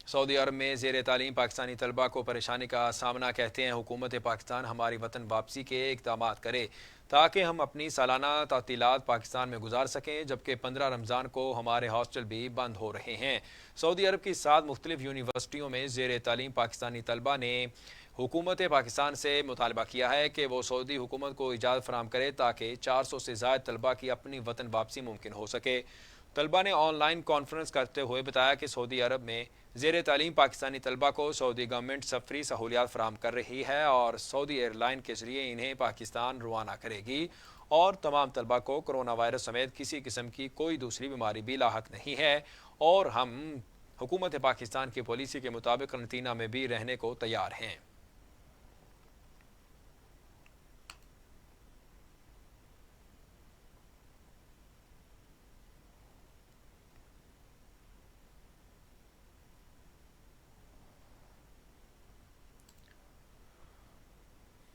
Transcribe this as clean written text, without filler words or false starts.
سعودی عرب میں زیر تعلیم پاکستانی طلبہ کو پریشانی کا سامنا کہتے ہیں حکومت پاکستان ہماری وطن واپسی کے اقدامات کرے تاکہ ہم اپنی سالانہ تعطیلات پاکستان میں گزار سکیں، جبکہ 15 رمضان کو ہمارے ہاسٹل بھی بند ہو رہے ہیں۔ سعودی عرب کی 7 مختلف یونیورسٹیوں میں زیر تعلیم پاکستانی طلبہ نے حکومت پاکستان سے مطالبہ کیا ہے کہ وہ سعودی حکومت کو اجازت فراہم کرے تاکہ 400 سے زائد طلبہ کی اپنی وطن واپسی ممکن ہو سکے۔ طلبہ نے آن لائن کانفرنس کرتے ہوئے بتایا کہ سعودی عرب میں زیر تعلیم پاکستانی طلبہ کو سعودی گورنمنٹ سفری سہولیات فراہم کر رہی ہے اور سعودی ایئر لائن کے ذریعے انہیں پاکستان روانہ کرے گی، اور تمام طلبہ کو کرونا وائرس سمیت کسی قسم کی کوئی دوسری بیماری بھی لاحق نہیں ہے، اور ہم حکومت پاکستان کی پالیسی کے مطابق قرنطینہ میں بھی رہنے کو تیار ہیں۔